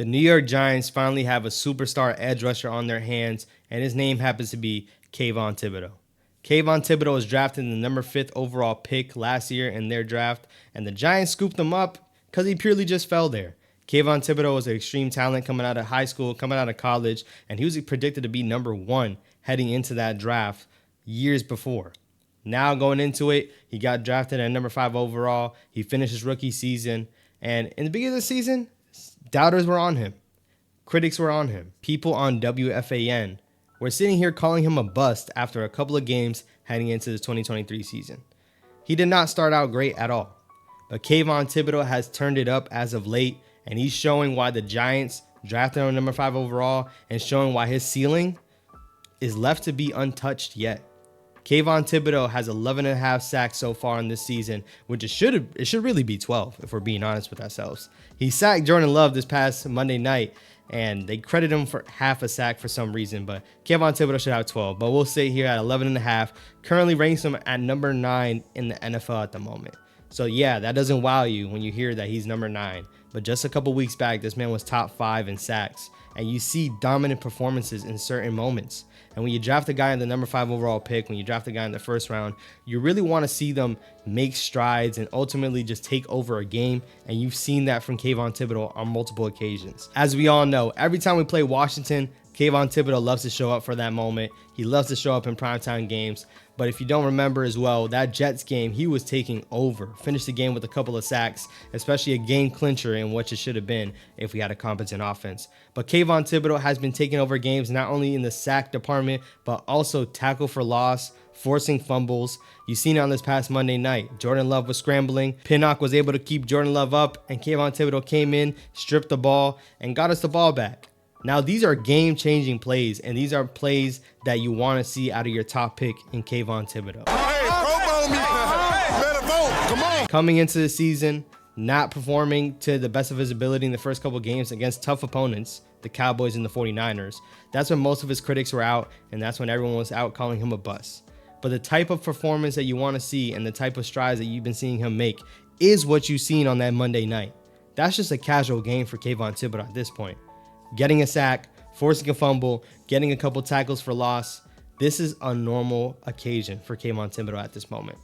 The New York Giants finally have a superstar edge rusher on their hands, and his name happens to be Kayvon Thibodeaux. Kayvon Thibodeaux was drafted in the number 5th overall pick last year in their draft, and the Giants scooped him up because he purely just fell there. Kayvon Thibodeaux was an extreme talent coming out of high school, coming out of college, and he was predicted to be number 1 heading into that draft years before. Now going into it, he got drafted at number 5 overall. He finished his rookie season, and in the beginning of the season, doubters were on him. Critics were on him. People on WFAN were sitting here calling him a bust after a couple of games heading into the 2023 season. He did not start out great at all, but Kayvon Thibodeaux has turned it up as of late, and he's showing why the Giants drafted him number 5 overall and showing why his ceiling is left to be untouched yet. Kayvon Thibodeaux has 11.5 sacks so far in this season, which it should really be 12 if we're being honest with ourselves. He sacked Jordan Love this past Monday night, and they credit him for half a sack for some reason, but Kayvon Thibodeaux should have 12. But we'll stay here at 11.5. Currently ranks him at number 9 in the NFL at the moment. So yeah, that doesn't wow you when you hear that he's number 9. But just a couple weeks back, this man was top 5 in sacks. And you see dominant performances in certain moments. And when you draft a guy in the number 5 overall pick, when you draft a guy in the first round, you really want to see them make strides and ultimately just take over a game. And you've seen that from Kayvon Thibodeaux on multiple occasions. As we all know, every time we play Washington, Kayvon Thibodeaux loves to show up for that moment. He loves to show up in primetime games. But if you don't remember as well, that Jets game, he was taking over. Finished the game with a couple of sacks, especially a game clincher in which it should have been if we had a competent offense. But Kayvon Thibodeaux has been taking over games not only in the sack department, but also tackle for loss, forcing fumbles. You've seen it on this past Monday night. Jordan Love was scrambling. Pinnock was able to keep Jordan Love up, and Kayvon Thibodeaux came in, stripped the ball, and got us the ball back. Now, these are game-changing plays, and these are plays that you want to see out of your top pick in Kayvon Thibodeaux. Come on. Coming into the season, not performing to the best of his ability in the first couple games against tough opponents, the Cowboys and the 49ers. That's when most of his critics were out, and that's when everyone was out calling him a bust. But the type of performance that you want to see and the type of strides that you've been seeing him make is what you've seen on that Monday night. That's just a casual game for Kayvon Thibodeaux at this point. Getting a sack, forcing a fumble, getting a couple tackles for loss. This is a normal occasion for Kayvon Thibodeaux at this moment.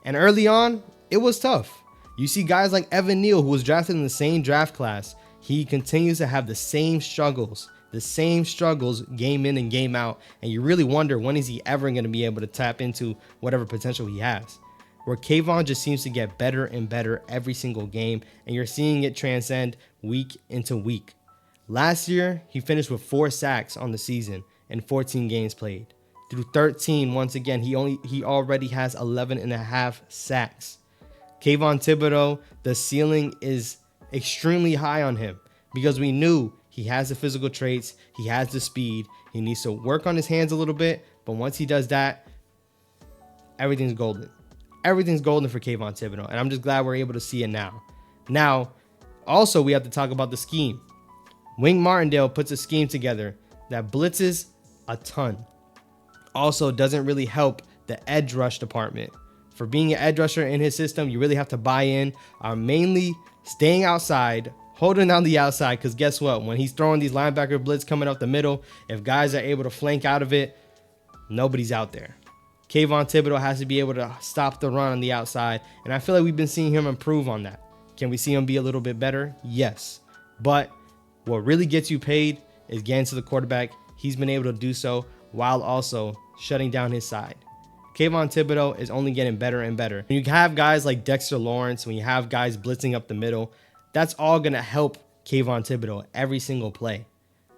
And early on, it was tough. You see guys like Evan Neal, who was drafted in the same draft class. He continues to have the same struggles game in and game out. And you really wonder, when is he ever going to be able to tap into whatever potential he has? Where Kayvon just seems to get better and better every single game. And you're seeing it transcend week into week. Last year, he finished with 4 sacks on the season and 14 games played. Through 13, once again, he already has 11.5 sacks. Kayvon Thibodeaux, the ceiling is extremely high on him because we knew he has the physical traits, he has the speed, he needs to work on his hands a little bit, but once he does that, everything's golden. Everything's golden for Kayvon Thibodeaux, and I'm just glad we're able to see it now. Now, also, we have to talk about the scheme. Wink Martindale puts a scheme together that blitzes a ton. Also doesn't really help the edge rush department. For being an edge rusher in his system, you really have to buy in, mainly staying outside, holding down the outside, because guess what? When he's throwing these linebacker blitz coming up the middle, if guys are able to flank out of it, nobody's out there. Kayvon Thibodeaux has to be able to stop the run on the outside, and I feel like we've been seeing him improve on that. Can we see him be a little bit better? Yes. But what really gets you paid is getting to the quarterback. He's been able to do so while also shutting down his side. Kayvon Thibodeaux is only getting better and better. When you have guys like Dexter Lawrence, when you have guys blitzing up the middle, that's all going to help Kayvon Thibodeaux every single play.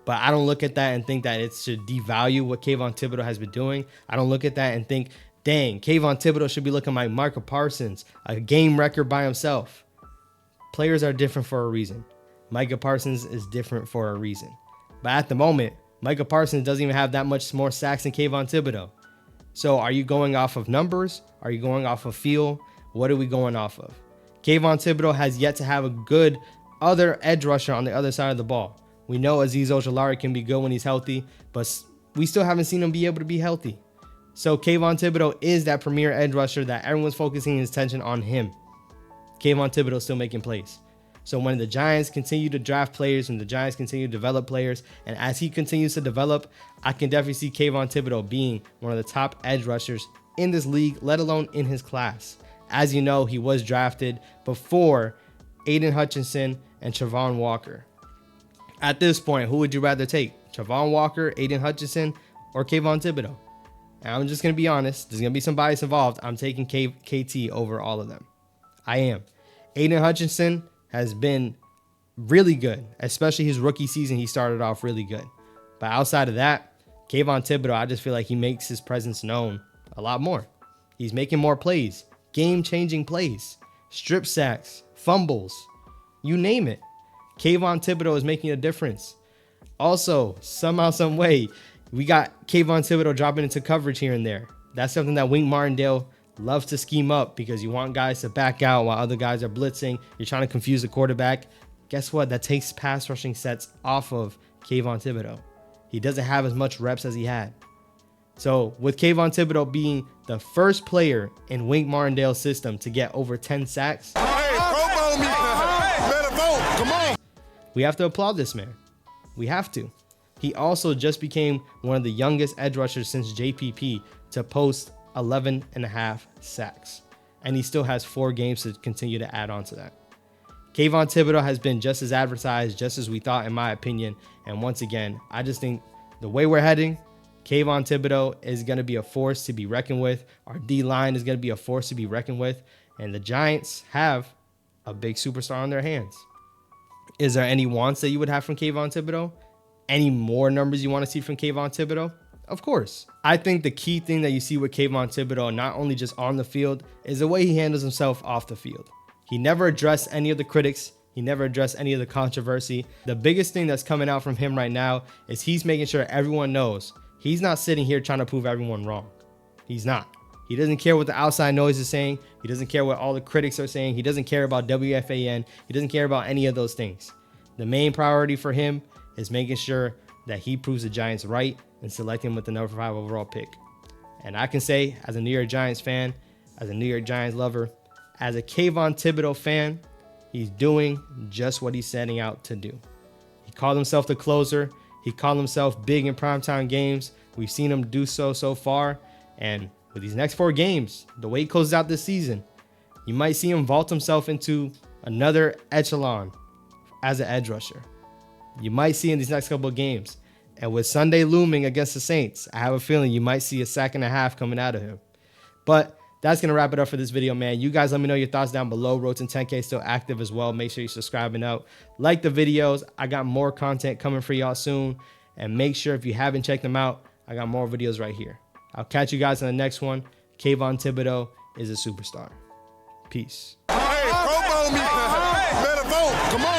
But I don't look at that and think that it should devalue what Kayvon Thibodeaux has been doing. I don't look at that and think, dang, Kayvon Thibodeaux should be looking like Micah Parsons, a game record by himself. Players are different for a reason. Micah Parsons is different for a reason. But at the moment, Micah Parsons doesn't even have that much more sacks than Kayvon Thibodeaux. So are you going off of numbers? Are you going off of feel? What are we going off of? Kayvon Thibodeaux has yet to have a good other edge rusher on the other side of the ball. We know Azeez Ojulari can be good when he's healthy, but we still haven't seen him be able to be healthy. So Kayvon Thibodeaux is that premier edge rusher that everyone's focusing his attention on him. Kayvon Thibodeaux still making plays. So when the Giants continue to draft players and the Giants continue to develop players, and as he continues to develop, I can definitely see Kayvon Thibodeaux being one of the top edge rushers in this league, let alone in his class. As you know, he was drafted before Aiden Hutchinson and Travon Walker. At this point, who would you rather take? Travon Walker, Aiden Hutchinson, or Kayvon Thibodeaux? And I'm just going to be honest. There's going to be some bias involved. I'm taking KT over all of them. I am. Aiden Hutchinson has been really good, especially his rookie season. He started off really good. But outside of that, Kayvon Thibodeaux, I just feel like he makes his presence known a lot more. He's making more plays, game-changing plays, strip sacks, fumbles, you name it. Kayvon Thibodeaux is making a difference. Also, somehow, some way, we got Kayvon Thibodeaux dropping into coverage here and there. That's something that Wink Martindale loves to scheme up because you want guys to back out while other guys are blitzing. You're trying to confuse the quarterback. Guess what? That takes pass rushing sets off of Kayvon Thibodeaux. He doesn't have as much reps as he had. So with Kayvon Thibodeaux being the first player in Wink Martindale's system to get over 10 sacks, we have to applaud this man. We have to. He also just became one of the youngest edge rushers since JPP to post 11.5 sacks. And he still has 4 games to continue to add on to that. Kayvon Thibodeaux has been just as advertised, just as we thought, in my opinion. And once again, I just think the way we're heading, Kayvon Thibodeaux is going to be a force to be reckoned with. Our D-line is going to be a force to be reckoned with. And the Giants have a big superstar on their hands. Is there any wants that you would have from Kayvon Thibodeaux? Any more numbers you want to see from Kayvon Thibodeaux? Of course. I think the key thing that you see with Kayvon Thibodeaux, not only just on the field, is the way he handles himself off the field. He never addressed any of the critics. He never addressed any of the controversy. The biggest thing that's coming out from him right now is he's making sure everyone knows he's not sitting here trying to prove everyone wrong. He's not. He doesn't care what the outside noise is saying. He doesn't care what all the critics are saying. He doesn't care about WFAN. He doesn't care about any of those things. The main priority for him is making sure that he proves the Giants right and selecting him with the number 5 overall pick. And I can say, as a New York Giants fan, as a New York Giants lover, as a Kayvon Thibodeaux fan, he's doing just what he's setting out to do. He called himself the closer. He called himself big in primetime games. We've seen him do so far. And with these next 4 games, the way he closes out this season, you might see him vault himself into another echelon as an edge rusher. You might see in these next couple of games. And with Sunday looming against the Saints, I have a feeling you might see a sack and a half coming out of him. But that's going to wrap it up for this video, man. You guys let me know your thoughts down below. Road to 10K still active as well. Make sure you're subscribing out. Like the videos. I got more content coming for y'all soon. And make sure if you haven't checked them out, I got more videos right here. I'll catch you guys in the next one. Kayvon Thibodeaux is a superstar. Peace. Hey, come on.